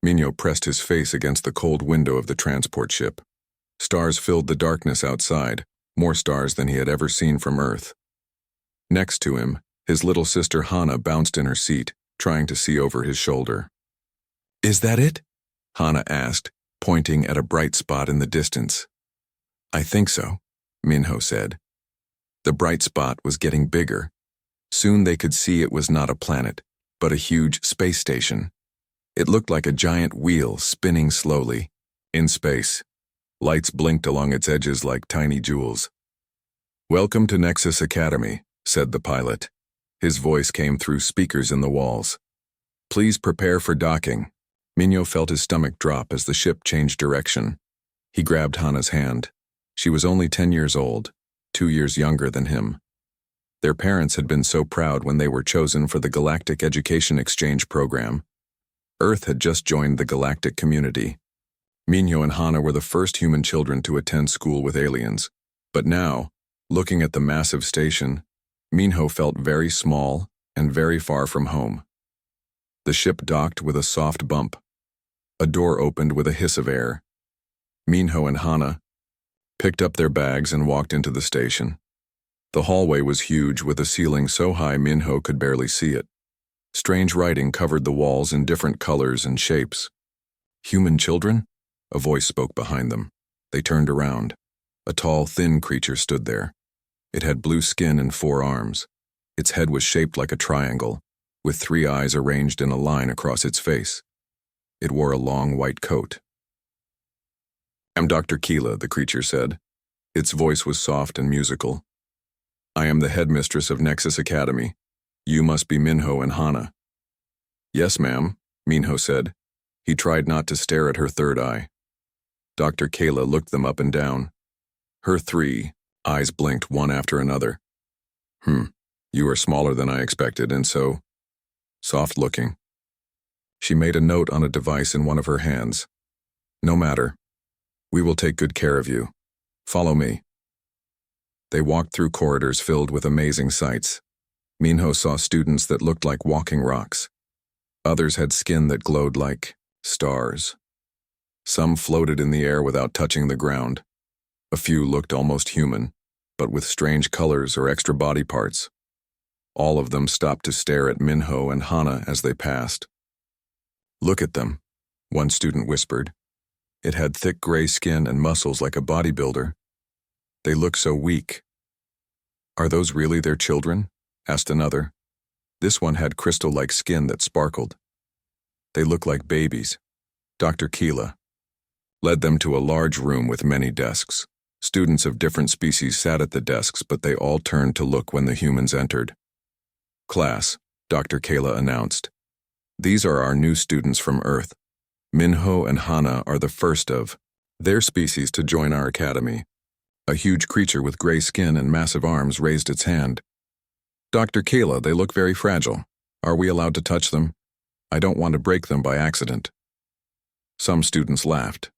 Minho pressed his face against the cold window of the transport ship. Stars filled the darkness outside, more stars than he had ever seen from Earth. Next to him, his little sister Hana bounced in her seat, trying to see over his shoulder. "Is that it?" Hana asked, pointing at a bright spot in the distance. "I think so," Minho said. The bright spot was getting bigger. Soon they could see it was not a planet, but a huge space station. It looked like a giant wheel spinning slowly, in space. Lights blinked along its edges like tiny jewels. "Welcome to Nexus Academy," said the pilot. His voice came through speakers in the walls. "Please prepare for docking." Minho felt his stomach drop as the ship changed direction. He grabbed Hana's hand. She was only 10 years old, 2 years younger than him. Their parents had been so proud when they were chosen for the Galactic Education Exchange program. Earth had just joined the galactic community. Minho and Hana were the first human children to attend school with aliens. But now, looking at the massive station, Minho felt very small and very far from home. The ship docked with a soft bump. A door opened with a hiss of air. Minho and Hana picked up their bags and walked into the station. The hallway was huge, with a ceiling so high Minho could barely see it. Strange writing covered the walls in different colors and shapes. "Human children?" A voice spoke behind them. They turned around. A tall, thin creature stood there. It had blue skin and 4 arms. Its head was shaped like a triangle, with 3 eyes arranged in a line across its face. It wore a long white coat. "I'm Dr. Keela," the creature said. Its voice was soft and musical. "I am the headmistress of Nexus Academy. You must be Minho and Hana." "Yes, ma'am," Minho said. He tried not to stare at her third eye. Dr. Keela looked them up and down. Her 3 eyes blinked one after another. You are smaller than I expected, and so soft-looking." She made a note on a device in one of her hands. "No matter. We will take good care of you. Follow me." They walked through corridors filled with amazing sights. Minho saw students that looked like walking rocks. Others had skin that glowed like stars. Some floated in the air without touching the ground. A few looked almost human, but with strange colors or extra body parts. All of them stopped to stare at Minho and Hana as they passed. "Look at them," one student whispered. It had thick gray skin and muscles like a bodybuilder. "They look so weak." "Are those really their children?" asked another. This one had crystal-like skin that sparkled. "They look like babies." Dr. Keela led them to a large room with many desks. Students of different species sat at the desks, but they all turned to look when the humans entered. "Class," Dr. Keela announced. "These are our new students from Earth. Minho and Hana are the first of their species to join our academy." A huge creature with gray skin and massive arms raised its hand. "Dr. Keela, they look very fragile. Are we allowed to touch them? I don't want to break them by accident." Some students laughed.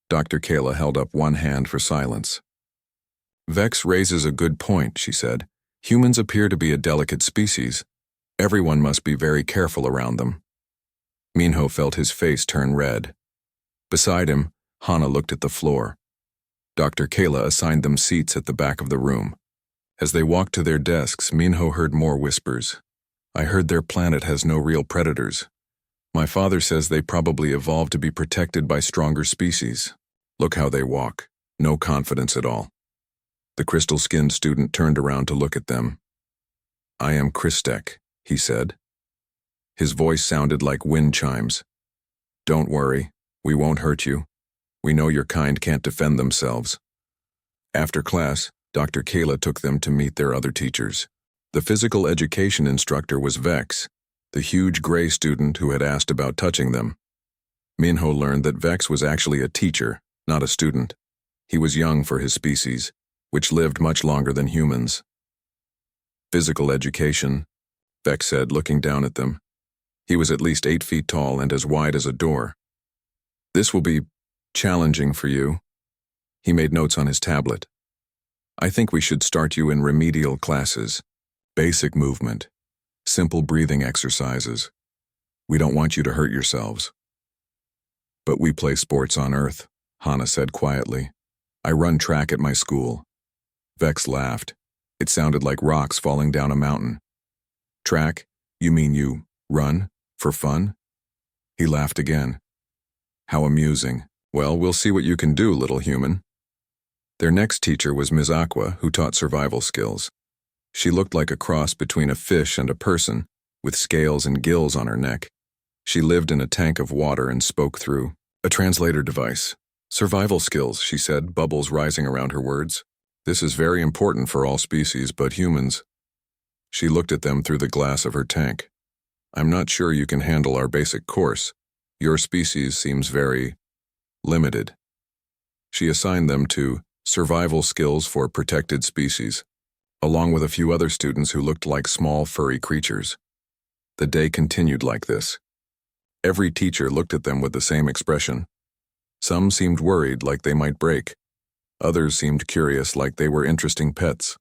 Dr. Keela held up one hand for silence. "Vex raises a good point," she said. "Humans appear to be a delicate species. Everyone must be very careful around them." Minho felt his face turn red. Beside him, Hana looked at the floor. Dr. Keela assigned them seats at the back of the room. As they walked to their desks, Minho heard more whispers. "I heard their planet has no real predators. My father says they probably evolved to be protected by stronger species. Look how they walk. No confidence at all." The crystal-skinned student turned around to look at them. "I am Christek," he said. His voice sounded like wind chimes. "Don't worry, we won't hurt you. We know your kind can't defend themselves." After class, Dr. Keela took them to meet their other teachers. The physical education instructor was Vex, the huge gray student who had asked about touching them. Minho learned that Vex was actually a teacher, not a student. He was young for his species, which lived much longer than humans. "Physical education," Vex said, looking down at them. He was at least 8 feet tall and as wide as a door. "This will be challenging for you." He made notes on his tablet. "I think we should start you in remedial classes. Basic movement. Simple breathing exercises. We don't want you to hurt yourselves." But we play sports on Earth, Hana said quietly. I run track at my school. Vex laughed. It sounded like rocks falling down a mountain. Track? You mean you run? For fun? He laughed again. How amusing. Well, we'll see what you can do, little human. Their next teacher was Ms. Aqua, who taught survival skills. She looked like a cross between a fish and a person, with scales and gills on her neck. She lived in a tank of water and spoke through a translator device. Survival skills, she said, bubbles rising around her words. This is very important for all species, but humans. She looked at them through the glass of her tank. I'm not sure you can handle our basic course. Your species seems very limited. She assigned them to survival skills for protected species, along with a few other students who looked like small furry creatures. The day continued like this. Every teacher looked at them with the same expression. Some seemed worried, like they might break. Others seemed curious, like they were interesting pets.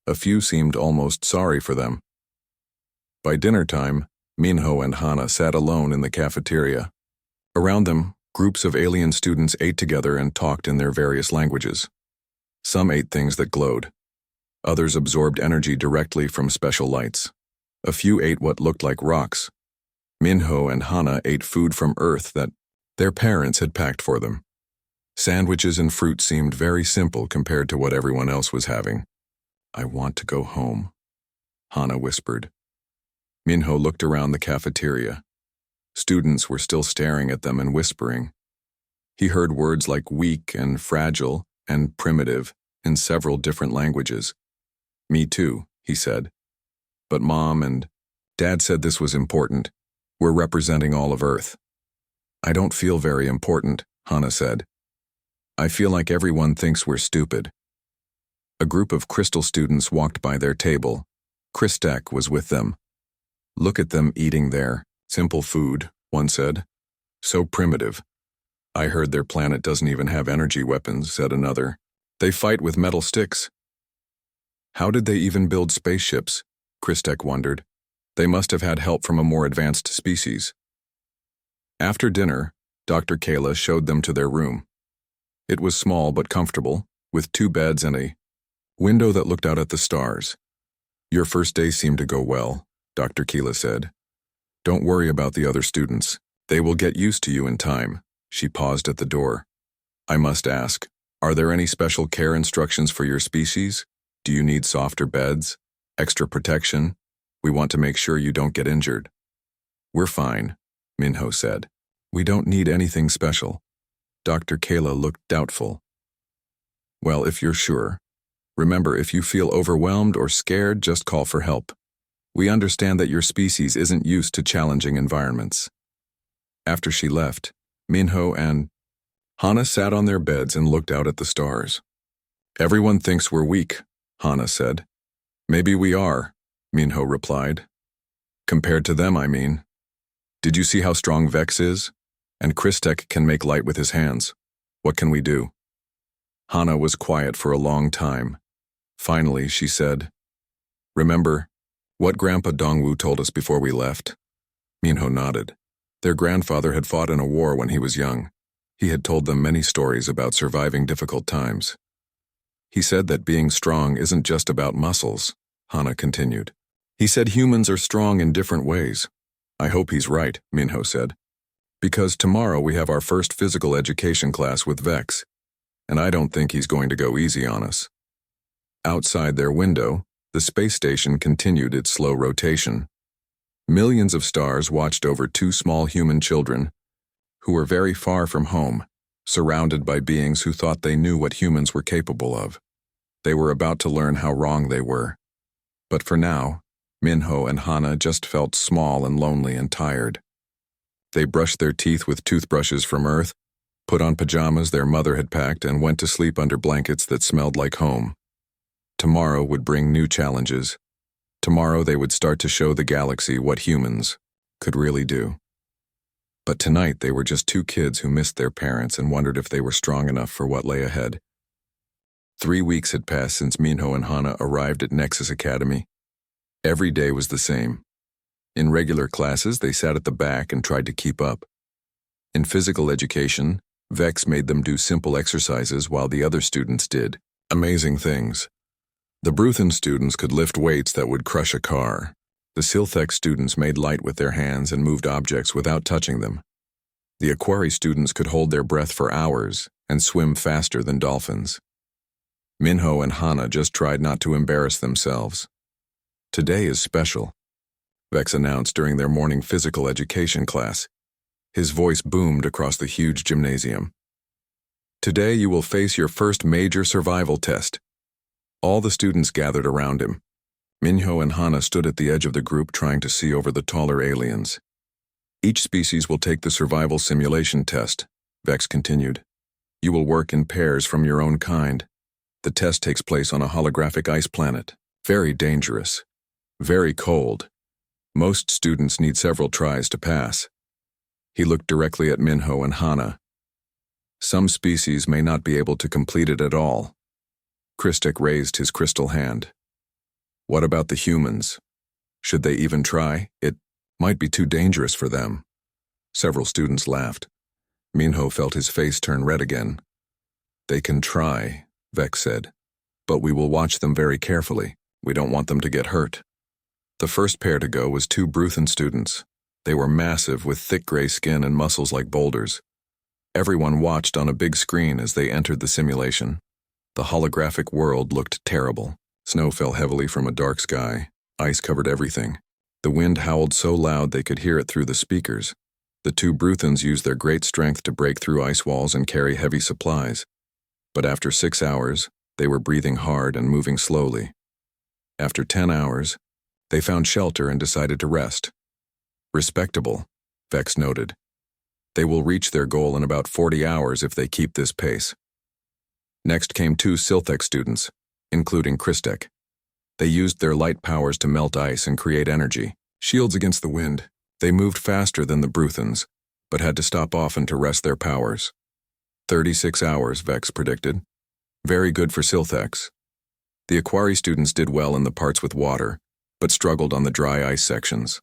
A few seemed almost sorry for them. By dinner time, Minho and Hana sat alone in the cafeteria. Around them, groups of alien students ate together and talked in their various languages. Some ate things that glowed. Others absorbed energy directly from special lights. A few ate what looked like rocks. Minho and Hana ate food from Earth that their parents had packed for them. Sandwiches and fruit seemed very simple compared to what everyone else was having. I want to go home, Hana whispered. Minho looked around the cafeteria. Students were still staring at them and whispering. He heard words like weak and fragile and primitive in several different languages. Me too, he said. But Mom and Dad said this was important. We're representing all of Earth. I don't feel very important, Hana said. I feel like everyone thinks we're stupid. A group of crystal students walked by their table. Kristek was with them. Look at them eating their simple food, one said. So primitive. I heard their planet doesn't even have energy weapons, said another. They fight with metal sticks. How did they even build spaceships? Kristek wondered. They must have had help from a more advanced species. After dinner, Dr. Kayla showed them to their room. It was small but comfortable, with 2 beds and a window that looked out at the stars. Your first day seemed to go well, Dr. Kayla said. Don't worry about the other students. They will get used to you in time. She paused at the door. I must ask, are there any special care instructions for your species? Do you need softer beds? Extra protection? We want to make sure you don't get injured. We're fine, Minho said. We don't need anything special. Dr. Kayla looked doubtful. Well, if you're sure. Remember, if you feel overwhelmed or scared, just call for help. We understand that your species isn't used to challenging environments. After she left, Minho and Hana sat on their beds and looked out at the stars. Everyone thinks we're weak, Hana said. Maybe we are, Minho replied. Compared to them, I mean. Did you see how strong Vex is? And Kristek can make light with his hands. What can we do? Hana was quiet for a long time. Finally, she said, Remember what Grandpa Dongwu told us before we left? Minho nodded. Their grandfather had fought in a war when he was young. He had told them many stories about surviving difficult times. He said that being strong isn't just about muscles, Hana continued. He said humans are strong in different ways. I hope he's right, Minho said. Because tomorrow we have our first physical education class with Vex, and I don't think he's going to go easy on us. Outside their window, the space station continued its slow rotation. Millions of stars watched over 2 small human children who were very far from home, surrounded by beings who thought they knew what humans were capable of. They were about to learn how wrong they were. But for now, Minho and Hana just felt small and lonely and tired. They brushed their teeth with toothbrushes from Earth, put on pajamas their mother had packed, and went to sleep under blankets that smelled like home. Tomorrow would bring new challenges. Tomorrow they would start to show the galaxy what humans could really do. But tonight they were just 2 kids who missed their parents and wondered if they were strong enough for what lay ahead. 3 weeks had passed since Minho and Hana arrived at Nexus Academy. Every day was the same. In regular classes, they sat at the back and tried to keep up. In physical education, Vex made them do simple exercises while the other students did amazing things. The Bruthen students could lift weights that would crush a car. The Silthek students made light with their hands and moved objects without touching them. The Aquari students could hold their breath for hours and swim faster than dolphins. Minho and Hana just tried not to embarrass themselves. Today is special, Vex announced during their morning physical education class. His voice boomed across the huge gymnasium. Today you will face your first major survival test. All the students gathered around him. Minho and Hana stood at the edge of the group trying to see over the taller aliens. Each species will take the survival simulation test, Vex continued. You will work in pairs from your own kind. The test takes place on a holographic ice planet. Very dangerous. Very cold. Most students need several tries to pass. He looked directly at Minho and Hana. Some species may not be able to complete it at all. Kristek raised his crystal hand. What about the humans? Should they even try? It might be too dangerous for them. Several students laughed. Minho felt his face turn red again. They can try, Vex said. But we will watch them very carefully. We don't want them to get hurt. The first pair to go was two Bruthen students. They were massive with thick gray skin and muscles like boulders. Everyone watched on a big screen as they entered the simulation. The holographic world looked terrible. Snow fell heavily from a dark sky. Ice covered everything. The wind howled so loud they could hear it through the speakers. The two Bruthens used their great strength to break through ice walls and carry heavy supplies. But after 6 hours, they were breathing hard and moving slowly. After 10 hours, they found shelter and decided to rest. Respectable, Vex noted. They will reach their goal in about 40 hours if they keep this pace. Next came two Silthek students, including Kristek. They used their light powers to melt ice and create energy, shields against the wind. They moved faster than the Bruthens, but had to stop often to rest their powers. 36 hours, Vex predicted. Very good for Siltheks. The Aquari students did well in the parts with water, but struggled on the dry ice sections.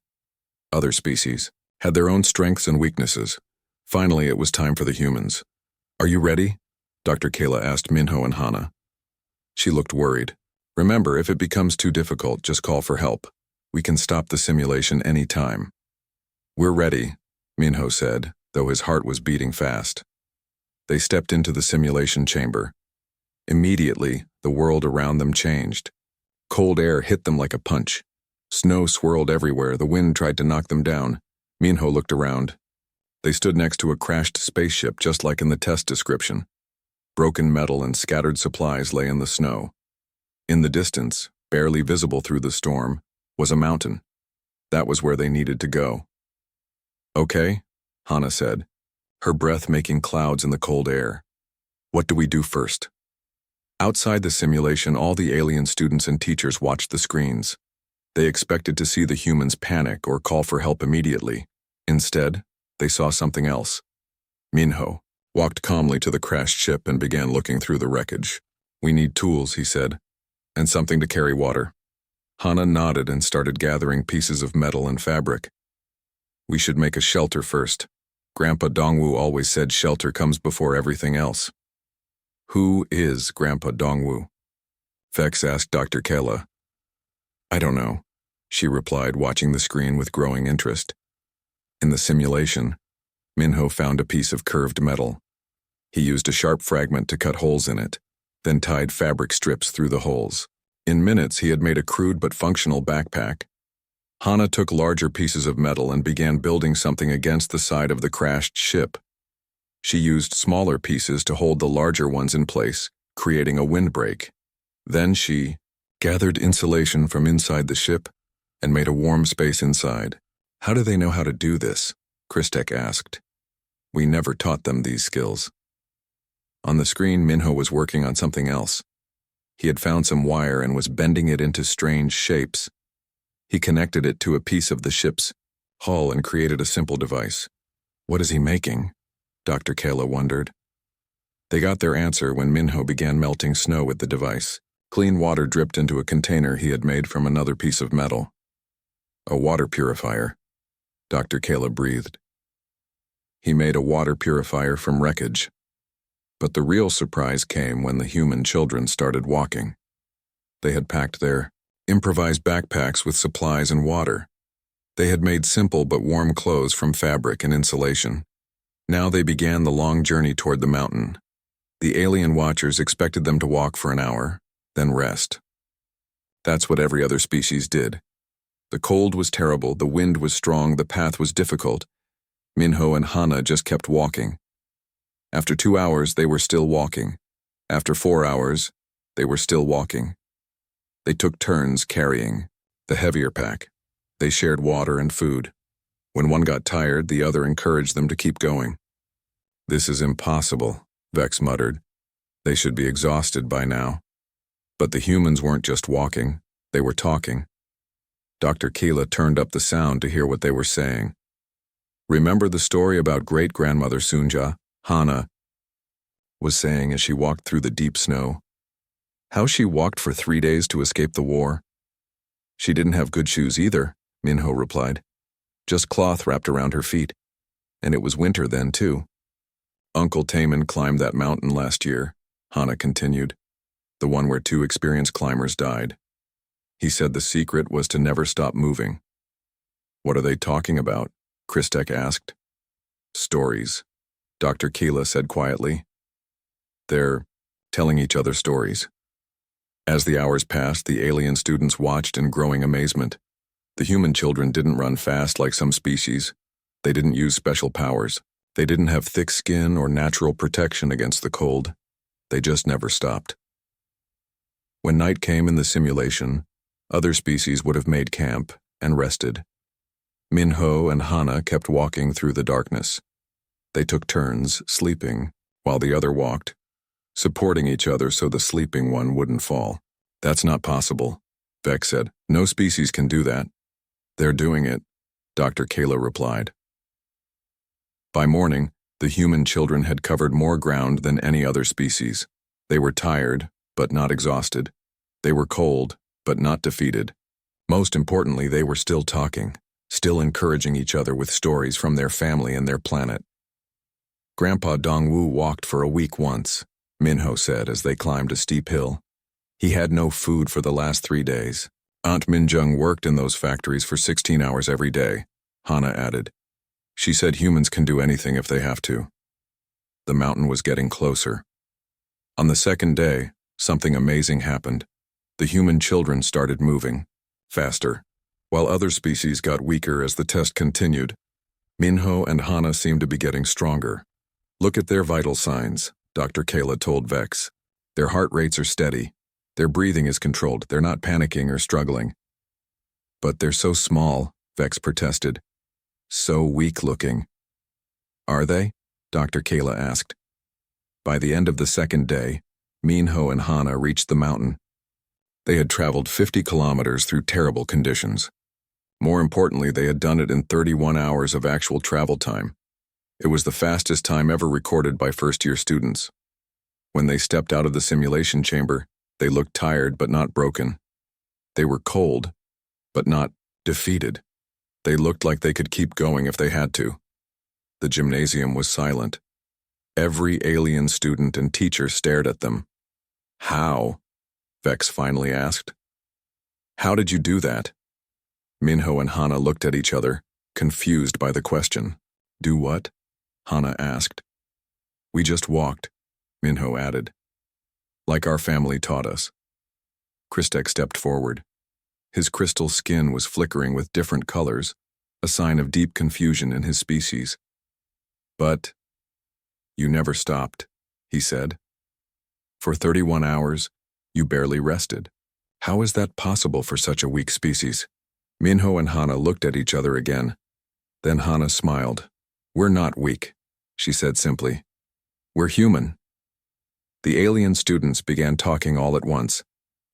Other species had their own strengths and weaknesses. Finally, it was time for the humans. Are you ready? Dr. Kayla asked Minho and Hana. She looked worried. Remember, if it becomes too difficult, just call for help. We can stop the simulation any time. We're ready, Minho said, though his heart was beating fast. They stepped into the simulation chamber. Immediately, the world around them changed. Cold air hit them like a punch. Snow swirled everywhere. The wind tried to knock them down. Minho looked around. They stood next to a crashed spaceship just like in the test description. Broken metal and scattered supplies lay in the snow. In the distance, barely visible through the storm, was a mountain. That was where they needed to go. Okay, Hana said, her breath making clouds in the cold air. What do we do first? Outside the simulation, all the alien students and teachers watched the screens. They expected to see the humans panic or call for help immediately. Instead, they saw something else. Minho walked calmly to the crashed ship and began looking through the wreckage. We need tools, he said, and something to carry water. Hana nodded and started gathering pieces of metal and fabric. We should make a shelter first. Grandpa Dongwu always said shelter comes before everything else. Who is Grandpa Dongwu? Vex asked Dr. Kayla. I don't know, she replied, watching the screen with growing interest. In the simulation, Minho found a piece of curved metal. He used a sharp fragment to cut holes in it, then tied fabric strips through the holes. In minutes, he had made a crude but functional backpack. Hana took larger pieces of metal and began building something against the side of the crashed ship. She used smaller pieces to hold the larger ones in place, creating a windbreak. Then she gathered insulation from inside the ship and made a warm space inside. How do they know how to do this? Kristek asked. We never taught them these skills. On the screen, Minho was working on something else. He had found some wire and was bending it into strange shapes. He connected it to a piece of the ship's hull and created a simple device. What is he making? Dr. Kayla wondered. They got their answer when Minho began melting snow with the device. Clean water dripped into a container he had made from another piece of metal. A water purifier, Dr. Kayla breathed. He made a water purifier from wreckage. But the real surprise came when the human children started walking. They had packed their improvised backpacks with supplies and water. They had made simple but warm clothes from fabric and insulation. Now they began the long journey toward the mountain. The alien watchers expected them to walk for an hour, then rest. That's what every other species did. The cold was terrible, the wind was strong, the path was difficult. Minho and Hana just kept walking. After 2 hours, they were still walking. After 4 hours, they were still walking. They took turns carrying the heavier pack. They shared water and food. When one got tired, the other encouraged them to keep going. "This is impossible," Vex muttered. "They should be exhausted by now." But the humans weren't just walking, they were talking. Dr. Keela turned up the sound to hear what they were saying. "Remember the story about great-grandmother Sunja?" Hana was saying as she walked through the deep snow. "How she walked for 3 days to escape the war?" "She didn't have good shoes either," Minho replied. "Just cloth wrapped around her feet. And it was winter then, too." "Uncle Taman climbed that mountain last year," Hana continued. "The one where 2 experienced climbers died. He said the secret was to never stop moving." "What are they talking about?" Christek asked. "Stories," Dr. Keela said quietly. "They're telling each other stories." As the hours passed, the alien students watched in growing amazement. The human children didn't run fast like some species. They didn't use special powers. They didn't have thick skin or natural protection against the cold. They just never stopped. When night came in the simulation, other species would have made camp and rested. Minho and Hana kept walking through the darkness. They took turns, sleeping, while the other walked, supporting each other so the sleeping one wouldn't fall. "That's not possible," Vex said. "No species can do that." "They're doing it," Dr. Kayla replied. By morning, the human children had covered more ground than any other species. They were tired, but not exhausted. They were cold, but not defeated. Most importantly, they were still talking, still encouraging each other with stories from their family and their planet. "Grandpa Dongwu walked for a week once," Minho said as they climbed a steep hill. "He had no food for the last 3 days. Aunt Minjung worked in those factories for 16 hours every day," Hana added. "She said humans can do anything if they have to." The mountain was getting closer. On the second day, something amazing happened. The human children started moving, faster, while other species got weaker as the test continued. Minho and Hana seemed to be getting stronger. "Look at their vital signs," Dr. Kayla told Vex. "Their heart rates are steady. Their breathing is controlled. They're not panicking or struggling." "But they're so small," Vex protested. "So weak-looking." "Are they?" Dr. Kayla asked. By the end of the second day, Minho and Hana reached the mountain. They had traveled 50 kilometers through terrible conditions. More importantly, they had done it in 31 hours of actual travel time. It was the fastest time ever recorded by first-year students. When they stepped out of the simulation chamber, they looked tired but not broken. They were cold, but not defeated. They looked like they could keep going if they had to. The gymnasium was silent. Every alien student and teacher stared at them. "How?" Vex finally asked. "How did you do that?" Minho and Hana looked at each other, confused by the question. "Do what?" Hana asked. "We just walked," Minho added. "Like our family taught us." Christek stepped forward. His crystal skin was flickering with different colors, a sign of deep confusion in his species. "But you never stopped," he said. "For 31 hours, you barely rested. How is that possible for such a weak species?" Minho and Hana looked at each other again. Then Hana smiled. "We're not weak," she said simply. "We're human." The alien students began talking all at once.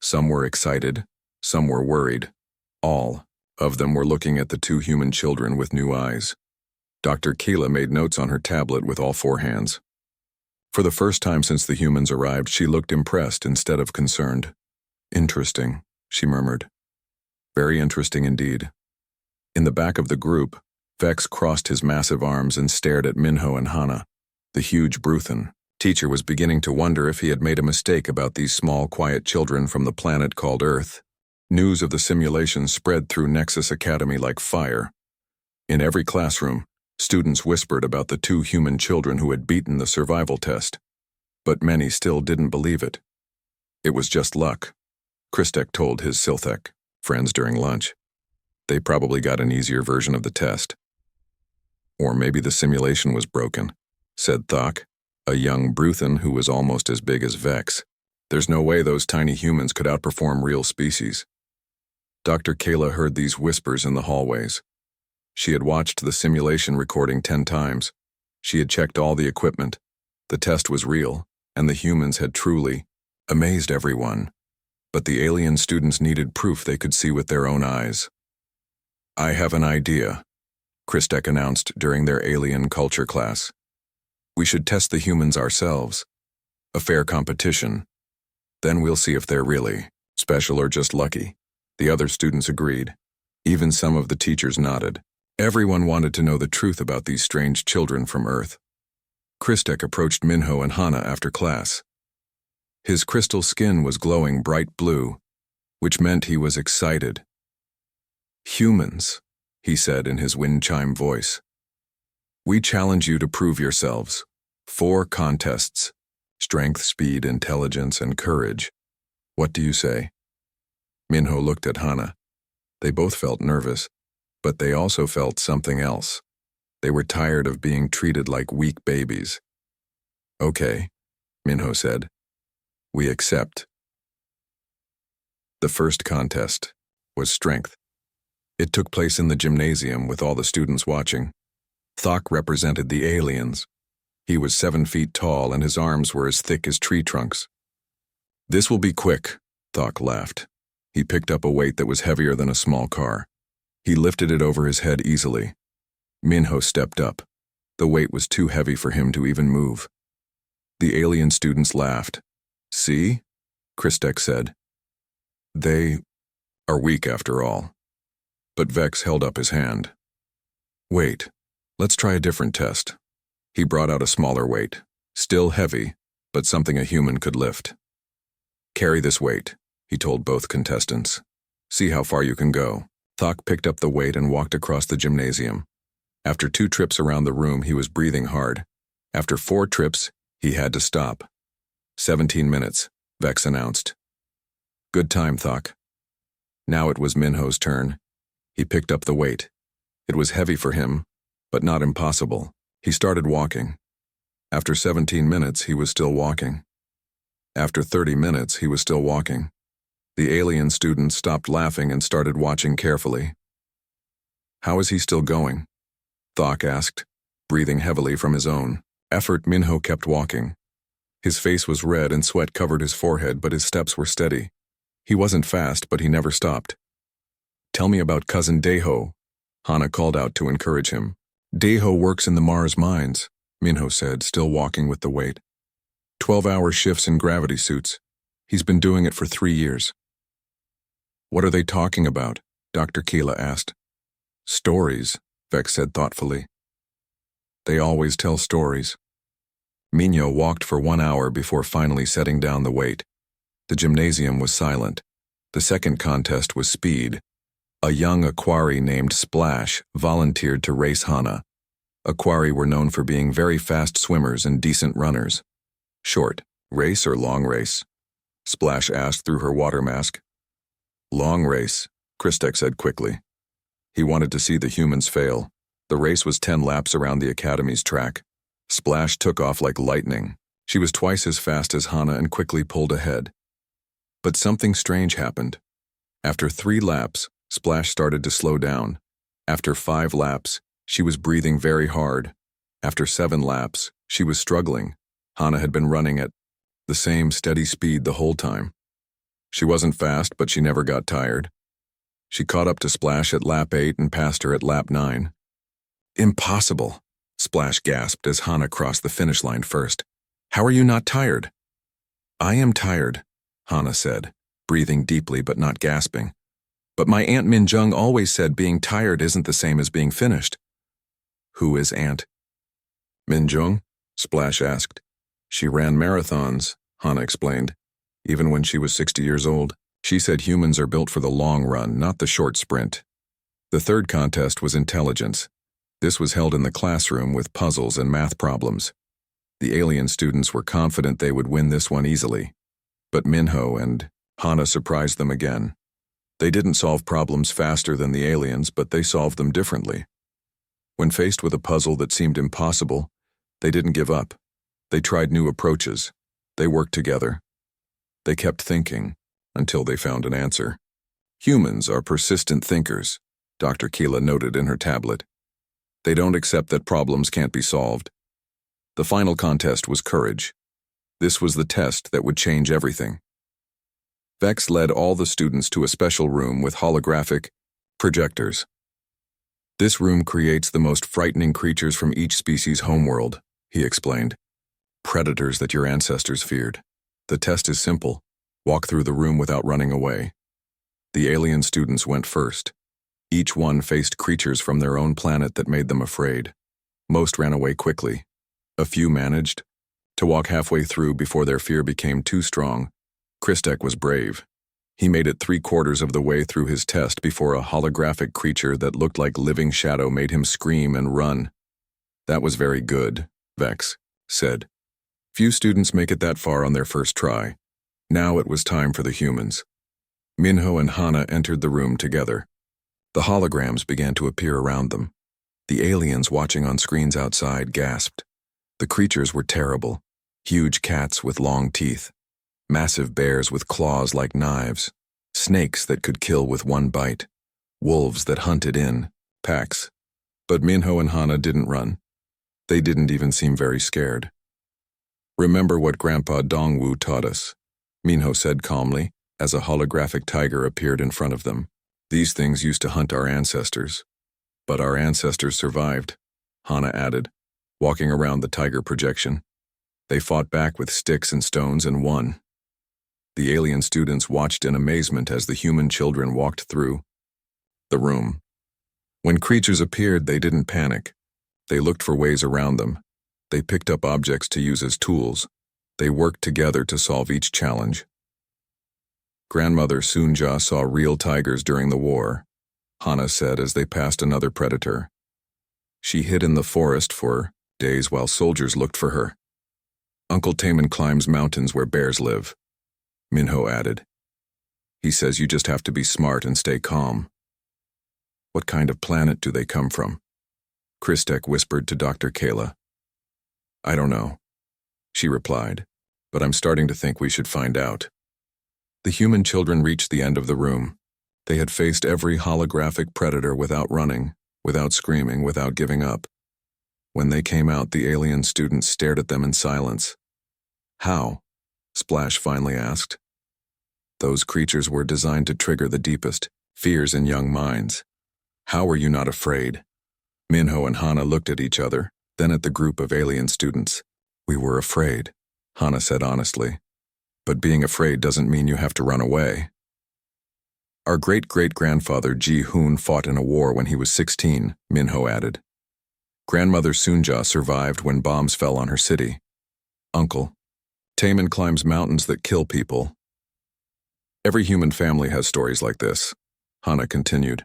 Some were excited, some were worried. All of them were looking at the 2 human children with new eyes. Dr. Keela made notes on her tablet with all 4 hands. For the first time since the humans arrived, she looked impressed instead of concerned. "Interesting," she murmured. "Very interesting indeed." In the back of the group, Vex crossed his massive arms and stared at Minho and Hana, the huge Bruthan. Teacher was beginning to wonder if he had made a mistake about these small, quiet children from the planet called Earth. News of the simulation spread through Nexus Academy like fire. In every classroom, students whispered about the 2 human children who had beaten the survival test. But many still didn't believe it. It was just luck, Kristek told his Silthek friends during lunch. They probably got an easier version of the test. Or maybe the simulation was broken, said Thok, a young Bruthan who was almost as big as Vex. There's no way those tiny humans could outperform real species. Dr. Kayla heard these whispers in the hallways. She had watched the simulation recording 10 times. She had checked all the equipment. The test was real, and the humans had truly amazed everyone. But the alien students needed proof they could see with their own eyes. I have an idea, Kristek announced during their alien culture class. We should test the humans ourselves. A fair competition. Then we'll see if they're really special or just lucky. The other students agreed. Even some of the teachers nodded. Everyone wanted to know the truth about these strange children from Earth. Kristek approached Minho and Hana after class. His crystal skin was glowing bright blue, which meant he was excited. Humans, he said in his wind chime voice. We challenge you to prove yourselves. 4 contests. Strength, speed, intelligence, and courage. What do you say? Minho looked at Hana. They both felt nervous, but they also felt something else. They were tired of being treated like weak babies. Okay, Minho said. We accept. The first contest was strength. It took place in the gymnasium with all the students watching. Thok represented the aliens. He was 7 feet tall and his arms were as thick as tree trunks. This will be quick, Thok laughed. He picked up a weight that was heavier than a small car. He lifted it over his head easily. Minho stepped up. The weight was too heavy for him to even move. The alien students laughed. See? Kristek said. They are weak after all. But Vex held up his hand. Wait, let's try a different test. He brought out a smaller weight, still heavy, but something a human could lift. Carry this weight, he told both contestants. See how far you can go. Thok picked up the weight and walked across the gymnasium. After 2 trips around the room, he was breathing hard. After 4 trips, he had to stop. 17 minutes, Vex announced. Good time, Thok. Now it was Minho's turn. He picked up the weight. It was heavy for him, but not impossible. He started walking. After 17 minutes, he was still walking. After 30 minutes, he was still walking. The alien students stopped laughing and started watching carefully. How is he still going? Thok asked, breathing heavily from his own effort. Minho kept walking. His face was red and sweat covered his forehead, but his steps were steady. He wasn't fast, but he never stopped. Tell me about Cousin Deho, Hana called out to encourage him. Deho works in the Mars mines, Minho said, still walking with the weight. 12-hour shifts in gravity suits. He's been doing it for 3 years. What are they talking about? Dr. Keela asked. Stories, Vex said thoughtfully. They always tell stories. Minho walked for 1 hour before finally setting down the weight. The gymnasium was silent. The second contest was speed. A young Aquari named Splash volunteered to race Hana. Aquari were known for being very fast swimmers and decent runners. Short race or long race? Splash asked through her water mask. Long race, Kristek said quickly. He wanted to see the humans fail. The race was 10 laps around the academy's track. Splash took off like lightning. She was twice as fast as Hana and quickly pulled ahead. But something strange happened. After 3 laps, Splash started to slow down. After 5 laps, she was breathing very hard. After 7 laps, she was struggling. Hana had been running at the same steady speed the whole time. She wasn't fast, but she never got tired. She caught up to Splash at lap 8 and passed her at lap 9. Impossible, Splash gasped as Hana crossed the finish line first. How are you not tired? I am tired, Hana said, breathing deeply but not gasping. But my Aunt Minjung always said being tired isn't the same as being finished. Who is Aunt? Minjung? Splash asked. She ran marathons, Hana explained, even when she was 60 years old. She said humans are built for the long run, not the short sprint. The third contest was intelligence. This was held in the classroom with puzzles and math problems. The alien students were confident they would win this one easily. But Minho and Hana surprised them again. They didn't solve problems faster than the aliens, but they solved them differently. When faced with a puzzle that seemed impossible, they didn't give up. They tried new approaches. They worked together. They kept thinking until they found an answer. Humans are persistent thinkers, Dr. Keela noted in her tablet. They don't accept that problems can't be solved. The final contest was courage. This was the test that would change everything. Vex led all the students to a special room with holographic projectors. This room creates the most frightening creatures from each species' homeworld, he explained. Predators that your ancestors feared. The test is simple. Walk through the room without running away. The alien students went first. Each one faced creatures from their own planet that made them afraid. Most ran away quickly. A few managed to walk halfway through before their fear became too strong. Kristek was brave. He made it 3/4 of the way through his test before a holographic creature that looked like living shadow made him scream and run. That was very good, Vex said. Few students make it that far on their first try. Now it was time for the humans. Minho and Hana entered the room together. The holograms began to appear around them. The aliens watching on screens outside gasped. The creatures were terrible. Huge cats with long teeth. Massive bears with claws like knives. Snakes that could kill with one bite. Wolves that hunted in packs. But Minho and Hana didn't run. They didn't even seem very scared. Remember what Grandpa Dongwu taught us, Minho said calmly, as a holographic tiger appeared in front of them. These things used to hunt our ancestors. But our ancestors survived, Hana added, walking around the tiger projection. They fought back with sticks and stones and won. The alien students watched in amazement as the human children walked through the room. When creatures appeared, they didn't panic. They looked for ways around them. They picked up objects to use as tools. They worked together to solve each challenge. Grandmother Sunja saw real tigers during the war, Hana said as they passed another predator. She hid in the forest for days while soldiers looked for her. Uncle Taman climbs mountains where bears live, Minho added. He says you just have to be smart and stay calm. What kind of planet do they come from? Kristek whispered to Dr. Kayla. I don't know, she replied, but I'm starting to think we should find out. The human children reached the end of the room. They had faced every holographic predator without running, without screaming, without giving up. When they came out, the alien students stared at them in silence. How? Splash finally asked. Those creatures were designed to trigger the deepest fears in young minds. How were you not afraid? Minho and Hana looked at each other, then at the group of alien students. We were afraid, Hana said honestly. But being afraid doesn't mean you have to run away. Our great-great-grandfather Ji-hoon fought in a war when he was 16, Minho added. Grandmother Sunja survived when bombs fell on her city. Uncle Taman climbs mountains that kill people. Every human family has stories like this, Hana continued.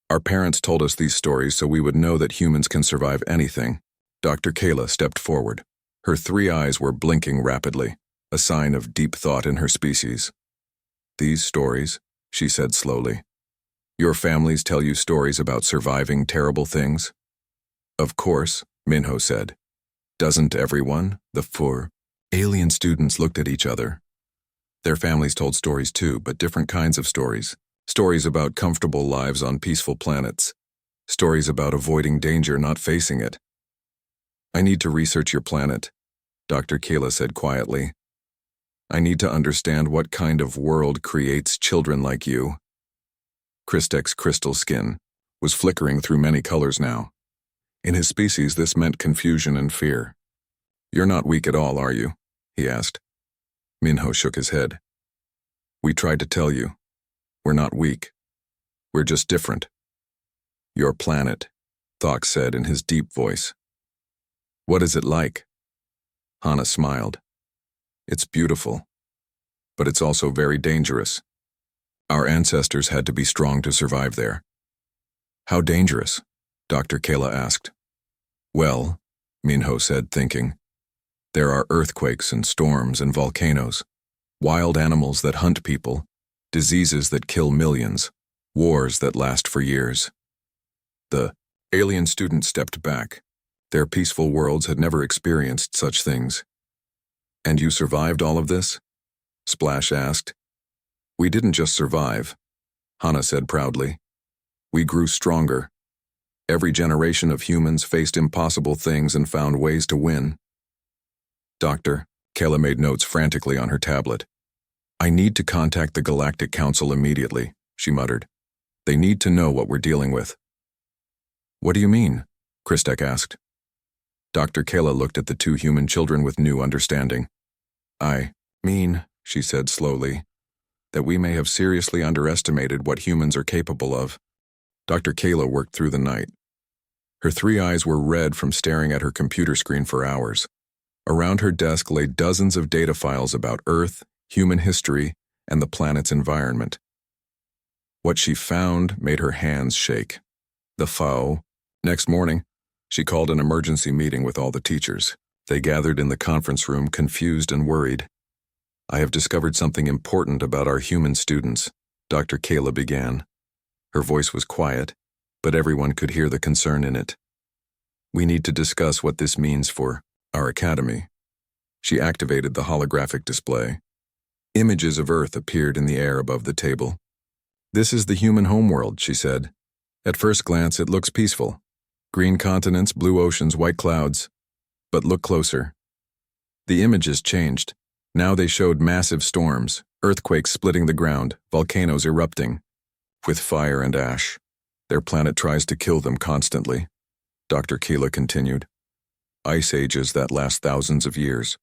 Our parents told us these stories so we would know that humans can survive anything. Dr. Kayla stepped forward. Her 3 eyes were blinking rapidly, a sign of deep thought in her species. These stories, she said slowly. Your families tell you stories about surviving terrible things? Of course, Minho said. Doesn't everyone? The 4 alien students looked at each other. Their families told stories too, but different kinds of stories. Stories about comfortable lives on peaceful planets. Stories about avoiding danger, not facing it. I need to research your planet, Dr. Kayla said quietly. I need to understand what kind of world creates children like you. Kristek's crystal skin was flickering through many colors now. In his species, this meant confusion and fear. You're not weak at all, are you? He asked. Minho shook his head. We tried to tell you. We're not weak. We're just different. Your planet. Thok said in his deep voice. What is it like? Hana smiled. It's beautiful, but it's also very dangerous. Our ancestors had to be strong to survive there. How dangerous? Dr. Kayla asked. Well, Minho said, thinking. There are earthquakes and storms and volcanoes, wild animals that hunt people, diseases that kill millions, wars that last for years. The alien student stepped back. Their peaceful worlds had never experienced such things. And you survived all of this? Splash asked. We didn't just survive, Hana said proudly. We grew stronger. Every generation of humans faced impossible things and found ways to win. Doctor, Kayla made notes frantically on her tablet. I need to contact the Galactic Council immediately, she muttered. They need to know what we're dealing with. What do you mean? Kristek asked. Dr. Kayla looked at the two human children with new understanding. I mean, she said slowly, that we may have seriously underestimated what humans are capable of. Dr. Kayla worked through the night. Her 3 eyes were red from staring at her computer screen for hours. Around her desk lay dozens of data files about Earth, human history, and the planet's environment. What she found made her hands shake. The file. Next morning, she called an emergency meeting with all the teachers. They gathered in the conference room, confused and worried. I have discovered something important about our human students, Dr. Kayla began. Her voice was quiet, but everyone could hear the concern in it. We need to discuss what this means for our academy. She activated the holographic display. Images of Earth appeared in the air above the table. This is the human homeworld, she said. At first glance, it looks peaceful. Green continents, blue oceans, white clouds. But look closer. The images changed. Now they showed massive storms, earthquakes splitting the ground, volcanoes erupting. With fire and ash. Their planet tries to kill them constantly. Dr. Kayla continued. Ice ages that last thousands of years.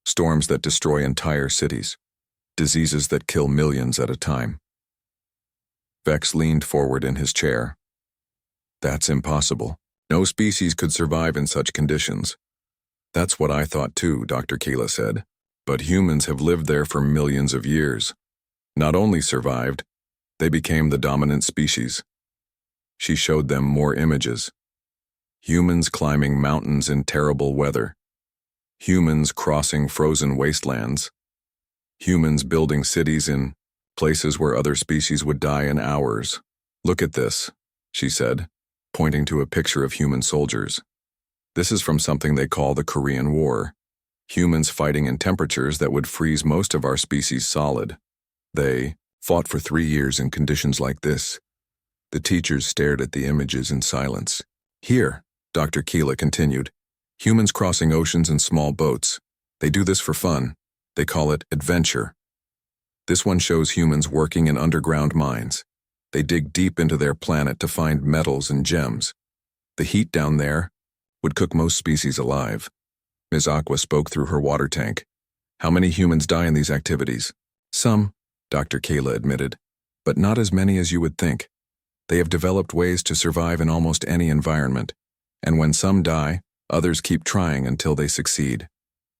Storms that destroy entire cities. Diseases that kill millions at a time. Vex leaned forward in his chair. That's impossible. No species could survive in such conditions. That's what I thought too, Dr. Kayla said. But humans have lived there for millions of years. Not only survived, they became the dominant species. She showed them more images. Humans climbing mountains in terrible weather. Humans crossing frozen wastelands. Humans building cities in places where other species would die in hours. Look at this, she said, pointing to a picture of human soldiers. This is from something they call the Korean War. Humans fighting in temperatures that would freeze most of our species solid. They fought for 3 years in conditions like this. The teachers stared at the images in silence. Here, Dr. Kayla continued, humans crossing oceans in small boats. They do this for fun. They call it adventure. This one shows humans working in underground mines. They dig deep into their planet to find metals and gems. The heat down there would cook most species alive. Ms. Aqua spoke through her water tank. How many humans die in these activities? Some, Dr. Kayla admitted, but not as many as you would think. They have developed ways to survive in almost any environment. And when some die, others keep trying until they succeed.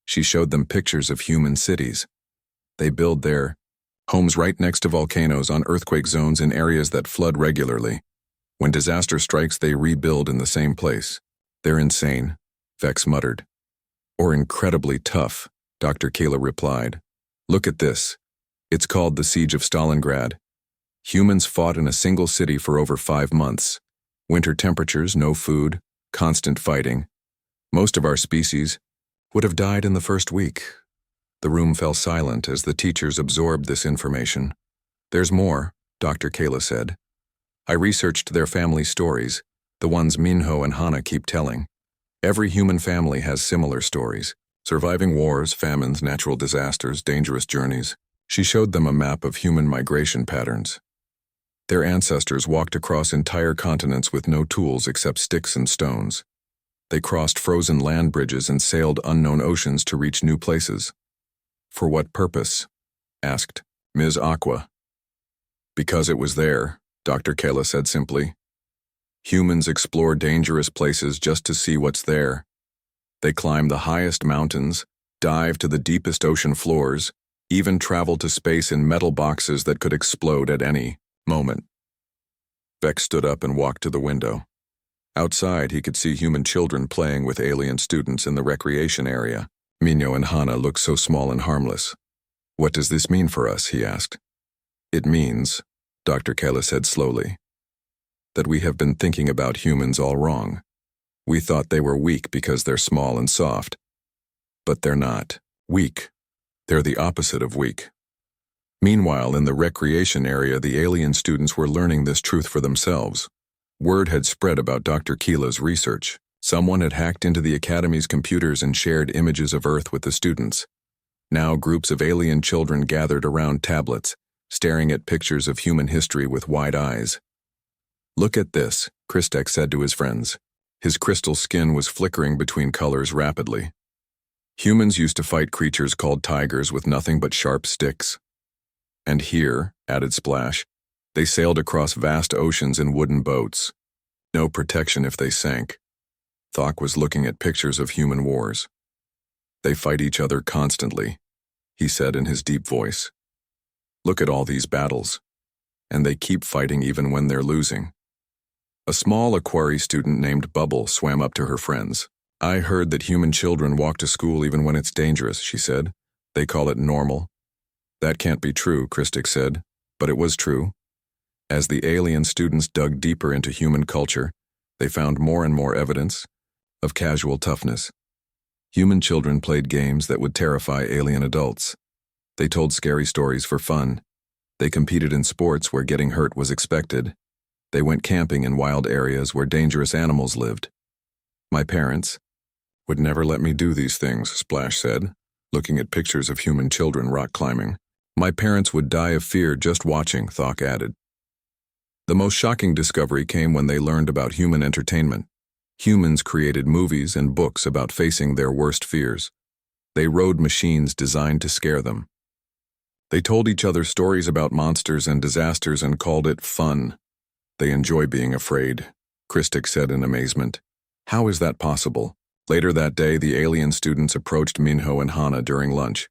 She showed them pictures of human cities. They build their homes right next to volcanoes on earthquake zones in areas that flood regularly. When disaster strikes, they rebuild in the same place. They're insane, Vex muttered. Or incredibly tough, Dr. Kayla replied. Look at this. It's called the Siege of Stalingrad. Humans fought in a single city for over 5 months. Winter temperatures, no food, constant fighting. Most of our species would have died in the first week. The room fell silent as the teachers absorbed this information. There's more, Dr. Kayla said. I researched their family stories, the ones Minho and Hana keep telling. Every human family has similar stories, surviving wars, famines, natural disasters, dangerous journeys. She showed them a map of human migration patterns. Their ancestors walked across entire continents with no tools except sticks and stones. They crossed frozen land bridges and sailed unknown oceans to reach new places. For what purpose? Asked Ms. Aqua. Because it was there, Dr. Kayla said simply. Humans explore dangerous places just to see what's there. They climb the highest mountains, dive to the deepest ocean floors, even travel to space in metal boxes that could explode at any moment. Beck stood up and walked to the window. Outside, he could see human children playing with alien students in the recreation area. Minho and Hana looked so small and harmless. "What does this mean for us?" he asked. "It means," Dr. Kayla said slowly, "that we have been thinking about humans all wrong. We thought they were weak because they're small and soft. But they're not weak. They're the opposite of weak." Meanwhile, in the recreation area, the alien students were learning this truth for themselves. Word had spread about Dr. Keela's research. Someone had hacked into the Academy's computers and shared images of Earth with the students. Now groups of alien children gathered around tablets, staring at pictures of human history with wide eyes. "Look at this," Christek said to his friends. His crystal skin was flickering between colors rapidly. "Humans used to fight creatures called tigers with nothing but sharp sticks. And here," added Splash, "they sailed across vast oceans in wooden boats. No protection if they sank." Thok was looking at pictures of human wars. "They fight each other constantly," he said in his deep voice. "Look at all these battles. And they keep fighting even when they're losing." A small Aquari student named Bubble swam up to her friends. "I heard that human children walk to school even when it's dangerous," she said. "They call it normal." "That can't be true," Christek said, but it was true. As the alien students dug deeper into human culture, they found more and more evidence of casual toughness. Human children played games that would terrify alien adults. They told scary stories for fun. They competed in sports where getting hurt was expected. They went camping in wild areas where dangerous animals lived. "My parents would never let me do these things," Splash said, looking at pictures of human children rock climbing. "My parents would die of fear just watching," Thok added. The most shocking discovery came when they learned about human entertainment. Humans created movies and books about facing their worst fears. They rode machines designed to scare them. They told each other stories about monsters and disasters and called it fun. "They enjoy being afraid," Christek said in amazement. "How is that possible?" Later that day, the alien students approached Minho and Hana during lunch.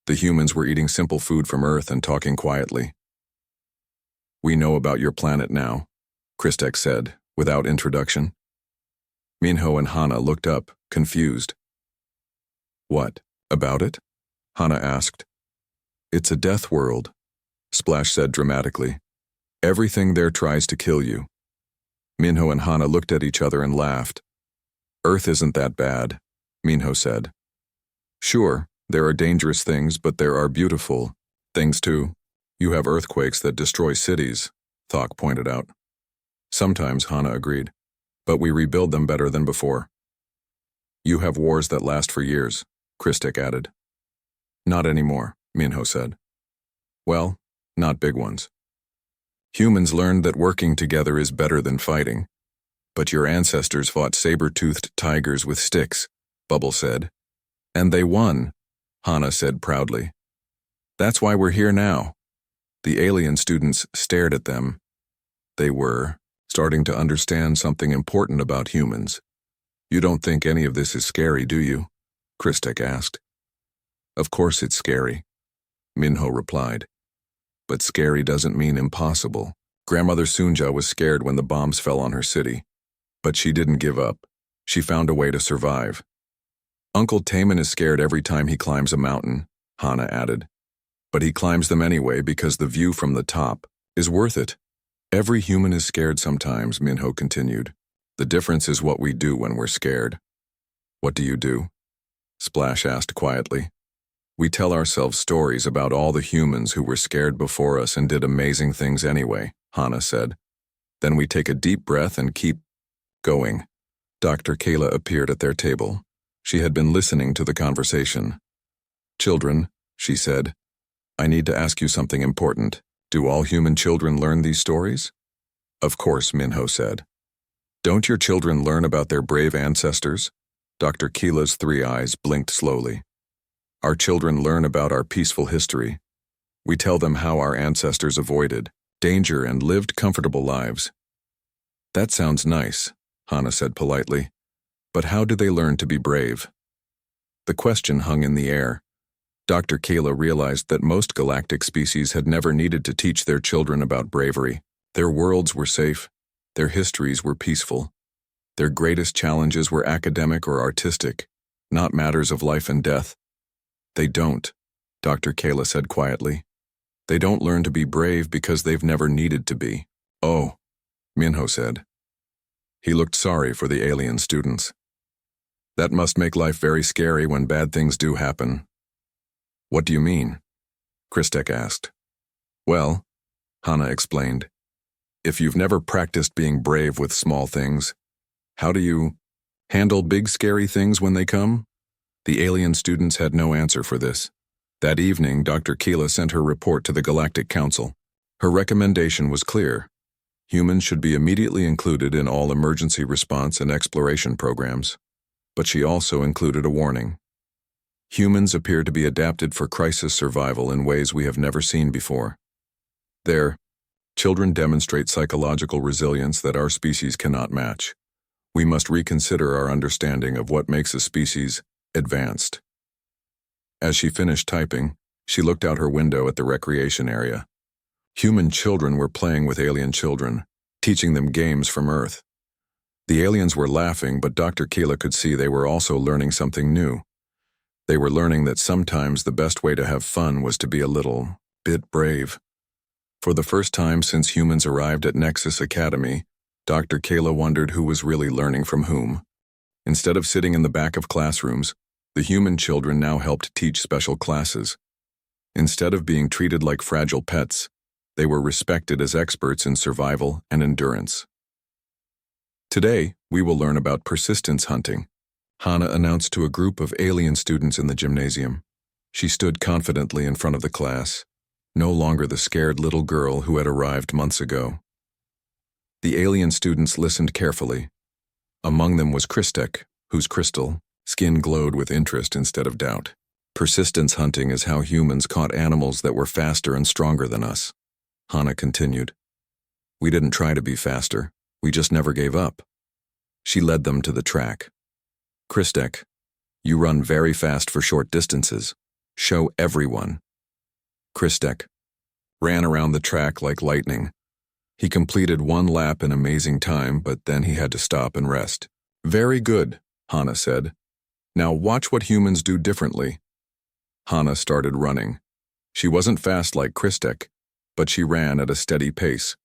The humans were eating simple food from Earth and talking quietly. "We know about your planet now," Christek said, without introduction. Minho and Hana looked up, confused. "What, about it?" Hana asked. "It's a death world," Splash said dramatically. "Everything there tries to kill you." Minho and Hana looked at each other and laughed. "Earth isn't that bad," Minho said. "Sure, there are dangerous things, but there are beautiful things too. You have earthquakes that destroy cities," Thok pointed out. "Sometimes," Hana agreed, "but we rebuild them better than before." "You have wars that last for years," Christek added. "Not anymore," Minho said. "Well, not big ones. Humans learned that working together is better than fighting. But your ancestors fought saber-toothed tigers with sticks," Bubble said. "And they won," Hana said proudly. "That's why we're here now." The alien students stared at them. They were starting to understand something important about humans. "You don't think any of this is scary, do you?" Christek asked. "Of course it's scary," Minho replied. "But scary doesn't mean impossible." Grandmother Sunja was scared when the bombs fell on her city. But she didn't give up. She found a way to survive. "Uncle Taman is scared every time he climbs a mountain," Hana added. "But he climbs them anyway because the view from the top is worth it." "Every human is scared sometimes," Minho continued. "The difference is what we do when we're scared." "What do you do?" Splash asked quietly. "We tell ourselves stories about all the humans who were scared before us and did amazing things anyway," Hana said. "Then we take a deep breath and keep going." Dr. Kayla appeared at their table. She had been listening to the conversation. "Children," she said, "I need to ask you something important. Do all human children learn these stories?" "Of course," Minho said. "Don't your children learn about their brave ancestors?" Dr. Keela's 3 eyes blinked slowly. "Our children learn about our peaceful history. We tell them how our ancestors avoided danger and lived comfortable lives." That sounds nice, Hana said politely. But how do they learn to be brave? The question hung in the air. Dr. Kayla realized that most galactic species had never needed to teach their children about bravery. Their worlds were safe. Their histories were peaceful. Their greatest challenges were academic or artistic, not matters of life and death. They don't, Dr. Kayla said quietly. They don't learn to be brave because they've never needed to be. Oh, Minho said. He looked sorry for the alien students. That must make life very scary when bad things do happen. What do you mean? Kristek asked. Well, Hana explained, if you've never practiced being brave with small things, how do you handle big scary things when they come? The alien students had no answer for this. That evening, Dr. Keela sent her report to the Galactic Council. Her recommendation was clear. Humans should be immediately included in all emergency response and exploration programs. But she also included a warning. Humans appear to be adapted for crisis survival in ways we have never seen before. There, children demonstrate psychological resilience that our species cannot match. We must reconsider our understanding of what makes a species advanced. As she finished typing, she looked out her window at the recreation area. Human children were playing with alien children, teaching them games from Earth. The aliens were laughing, but Dr. Keela could see they were also learning something new. They were learning that sometimes the best way to have fun was to be a little bit brave. For the first time since humans arrived at Nexus Academy, Dr. Kayla wondered who was really learning from whom. Instead of sitting in the back of classrooms, the human children now helped teach special classes. Instead of being treated like fragile pets, they were respected as experts in survival and endurance. Today, we will learn about persistence hunting, Hana announced to a group of alien students in the gymnasium. She stood confidently in front of the class, no longer the scared little girl who had arrived months ago. The alien students listened carefully. Among them was Kristek, whose crystal skin glowed with interest instead of doubt. Persistence hunting is how humans caught animals that were faster and stronger than us, Hana continued. We didn't try to be faster, we just never gave up. She led them to the track. Kristek, you run very fast for short distances. Show everyone. Kristek ran around the track like lightning. He completed 1 lap in amazing time, but then he had to stop and rest. Very good, Hana said. Now watch what humans do differently. Hana started running. She wasn't fast like Kristek, but she ran at a steady pace.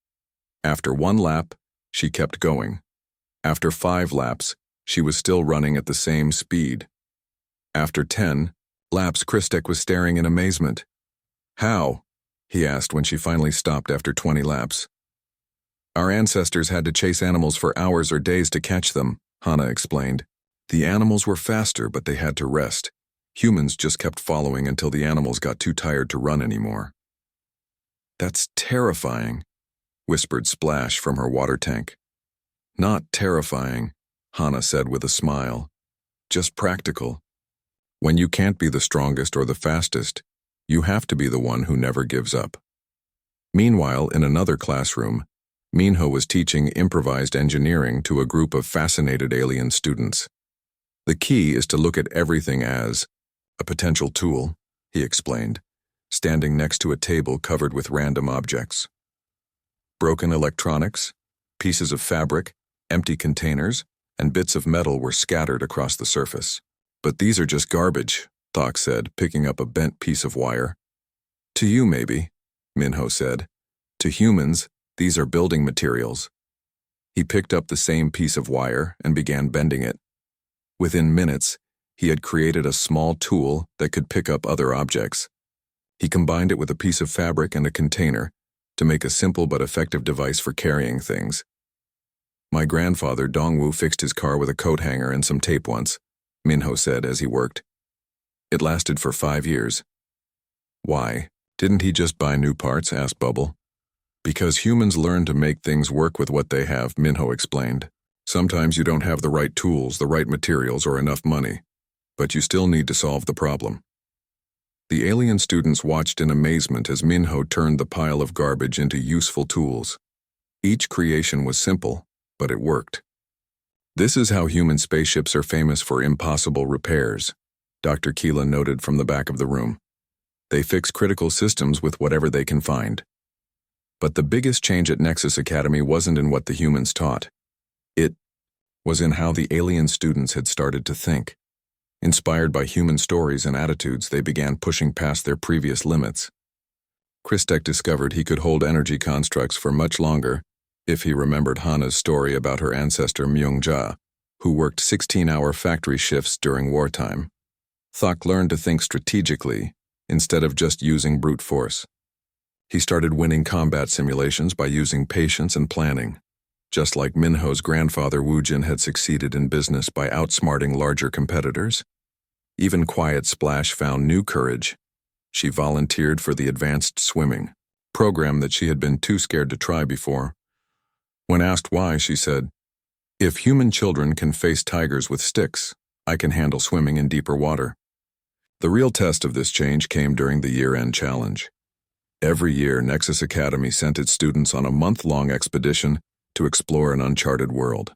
After 1 lap, she kept going. After 5 laps, she was still running at the same speed. After 10 laps, Kristek was staring in amazement. How? He asked when she finally stopped after 20 laps. Our ancestors had to chase animals for hours or days to catch them, Hana explained. The animals were faster, but they had to rest. Humans just kept following until the animals got too tired to run anymore. That's terrifying, whispered Splash from her water tank. Not terrifying, Hana said with a smile. Just practical. When you can't be the strongest or the fastest, you have to be the one who never gives up. Meanwhile, in another classroom, Minho was teaching improvised engineering to a group of fascinated alien students. The key is to look at everything as a potential tool, he explained, standing next to a table covered with random objects. Broken electronics, pieces of fabric, empty containers, and bits of metal were scattered across the surface. But these are just garbage, Thok said, picking up a bent piece of wire. To you, maybe, Minho said. To humans, these are building materials. He picked up the same piece of wire and began bending it. Within minutes, he had created a small tool that could pick up other objects. He combined it with a piece of fabric and a container to make a simple but effective device for carrying things. My grandfather Dongwu fixed his car with a coat hanger and some tape once, Minho said as he worked. It lasted for 5 years. Why? Didn't he just buy new parts? Asked Bubble. Because humans learn to make things work with what they have, Minho explained. Sometimes you don't have the right tools, the right materials, or enough money, but you still need to solve the problem. The alien students watched in amazement as Minho turned the pile of garbage into useful tools. Each creation was simple, but it worked. This is how human spaceships are famous for impossible repairs, Dr. Keelan noted from the back of the room. They fix critical systems with whatever they can find. But the biggest change at Nexus Academy wasn't in what the humans taught. It was in how the alien students had started to think. Inspired by human stories and attitudes, they began pushing past their previous limits. Christek discovered he could hold energy constructs for much longer if he remembered Hana's story about her ancestor Myung-ja, who worked 16-hour factory shifts during wartime. Thok learned to think strategically instead of just using brute force. He started winning combat simulations by using patience and planning, just like Minho's grandfather Woojin had succeeded in business by outsmarting larger competitors. Even quiet Splash found new courage. She volunteered for the advanced swimming program that she had been too scared to try before. When asked why, she said, "If human children can face tigers with sticks, I can handle swimming in deeper water." The real test of this change came during the year-end challenge. Every year, Nexus Academy sent its students on a month-long expedition to explore an uncharted world.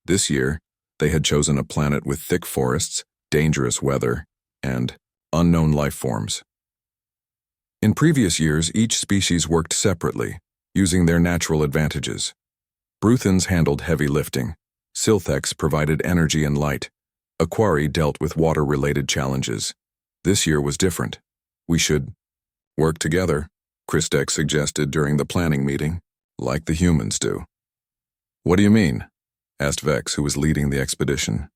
This year, they had chosen a planet with thick forests, dangerous weather, and unknown life forms. In previous years, each species worked separately, using their natural advantages. Bruthans handled heavy lifting. Silthex provided energy and light. Aquari dealt with water-related challenges. This year was different. We should work together, Christek suggested during the planning meeting, like the humans do. "What do you mean?" asked Vex, who was leading the expedition.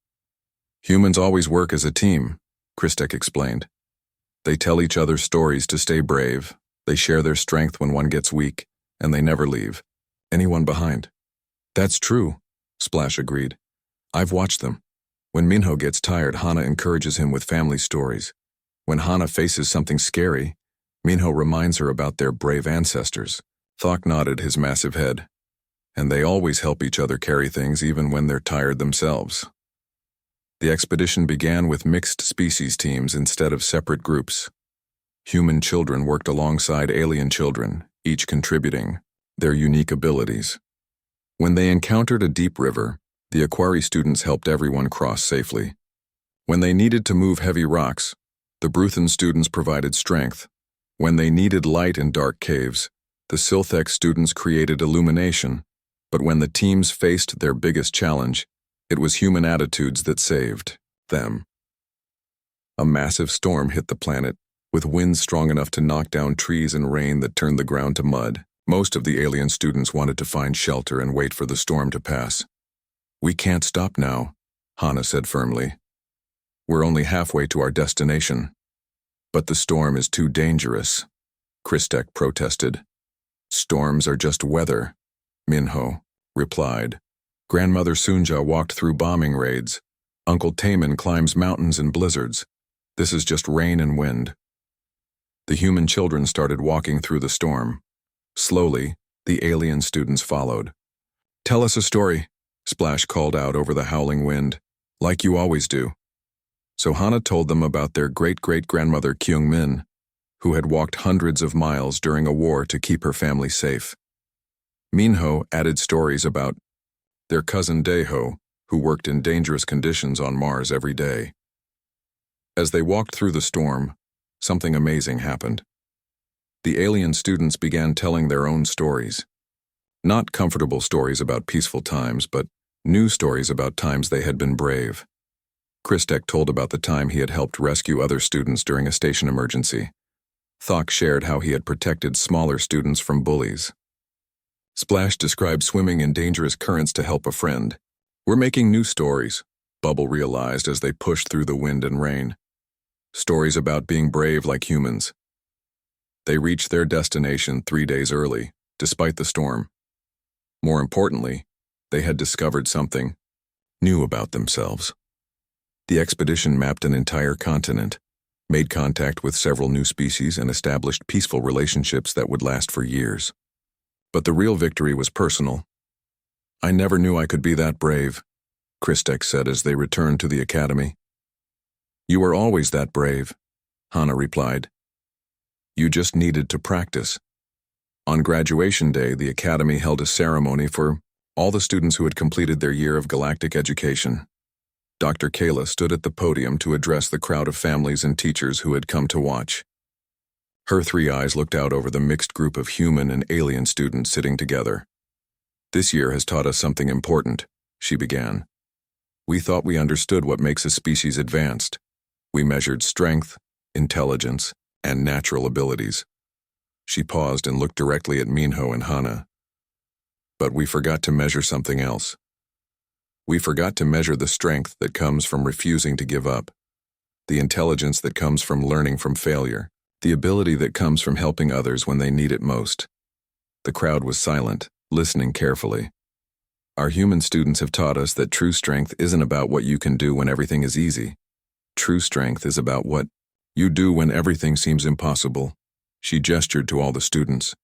"Humans always work as a team," Christek explained. "They tell each other stories to stay brave, they share their strength when one gets weak, and they never leave anyone behind." "That's true," Splash agreed. "I've watched them. When Minho gets tired, Hana encourages him with family stories. When Hana faces something scary, Minho reminds her about their brave ancestors." Thok nodded his massive head. "And they always help each other carry things even when they're tired themselves." The expedition began with mixed species teams instead of separate groups. Human children worked alongside alien children, each contributing their unique abilities. When they encountered a deep river, the Aquari students helped everyone cross safely. When they needed to move heavy rocks, the Bruthan students provided strength. When they needed light in dark caves, the Silthex students created illumination. But when the teams faced their biggest challenge, it was human attitudes that saved them. A massive storm hit the planet, with winds strong enough to knock down trees and rain that turned the ground to mud. Most of the alien students wanted to find shelter and wait for the storm to pass. "We can't stop now," Hana said firmly. "We're only halfway to our destination." "But the storm is too dangerous," Christek protested. "Storms are just weather," Minho replied. "Grandmother Sunja walked through bombing raids. Uncle Taemin climbs mountains in blizzards. This is just rain and wind." The human children started walking through the storm. Slowly, the alien students followed. "Tell us a story," Splash called out over the howling wind, "like you always do." So Hana told them about their great-great-grandmother Kyung-min, who had walked hundreds of miles during a war to keep her family safe. Minho added stories about their cousin Daeho, who worked in dangerous conditions on Mars every day. As they walked through the storm, something amazing happened. The alien students began telling their own stories. Not comfortable stories about peaceful times, but new stories about times they had been brave. Christek told about the time he had helped rescue other students during a station emergency. Thok shared how he had protected smaller students from bullies. Splash described swimming in dangerous currents to help a friend. "We're making new stories," Bubble realized as they pushed through the wind and rain. Stories about being brave like humans. They reached their destination 3 days early, despite the storm. More importantly, they had discovered something new about themselves. The expedition mapped an entire continent, made contact with several new species, and established peaceful relationships that would last for years. But the real victory was personal. "I never knew I could be that brave," Christek said as they returned to the academy. "You were always that brave," Hana replied. "You just needed to practice." On graduation day, the academy held a ceremony for All the students who had completed their year of galactic education. Dr. Kayla stood at the podium to address the crowd of families and teachers who had come to watch. Her 3 eyes looked out over the mixed group of human and alien students sitting together. "This year has taught us something important," she began. "We thought we understood what makes a species advanced. We measured strength, intelligence, and natural abilities." She paused and looked directly at Minho and Hana. "But we forgot to measure something else. We forgot to measure the strength that comes from refusing to give up, the intelligence that comes from learning from failure, the ability that comes from helping others when they need it most." The crowd was silent, listening carefully. "Our human students have taught us that true strength isn't about what you can do when everything is easy. True strength is about what you do when everything seems impossible." She gestured to all the students.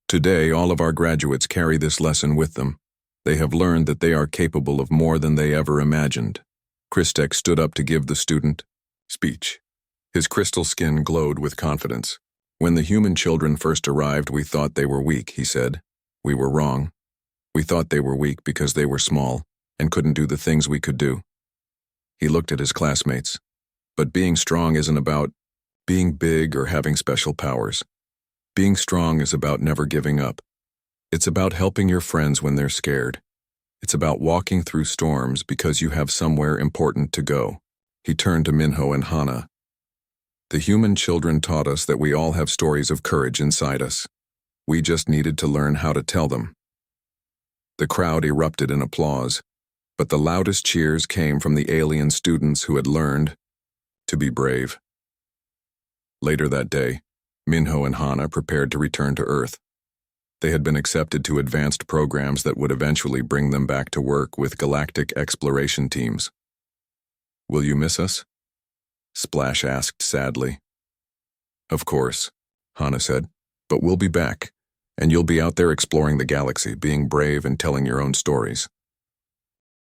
"Today, all of our graduates carry this lesson with them. They have learned that they are capable of more than they ever imagined." Christek stood up to give the student speech. His crystal skin glowed with confidence. "When the human children first arrived, we thought they were weak," he said. "We were wrong. We thought they were weak because they were small and couldn't do the things we could do." He looked at his classmates. "But being strong isn't about being big or having special powers. Being strong is about never giving up. It's about helping your friends when they're scared. It's about walking through storms because you have somewhere important to go." He turned to Minho and Hana. "The human children taught us that we all have stories of courage inside us. We just needed to learn how to tell them." The crowd erupted in applause, but the loudest cheers came from the alien students who had learned to be brave. Later that day, Minho and Hana prepared to return to Earth. They had been accepted to advanced programs that would eventually bring them back to work with galactic exploration teams. "Will you miss us?" Splash asked sadly. "Of course," Hana said, "but we'll be back, and you'll be out there exploring the galaxy, being brave and telling your own stories."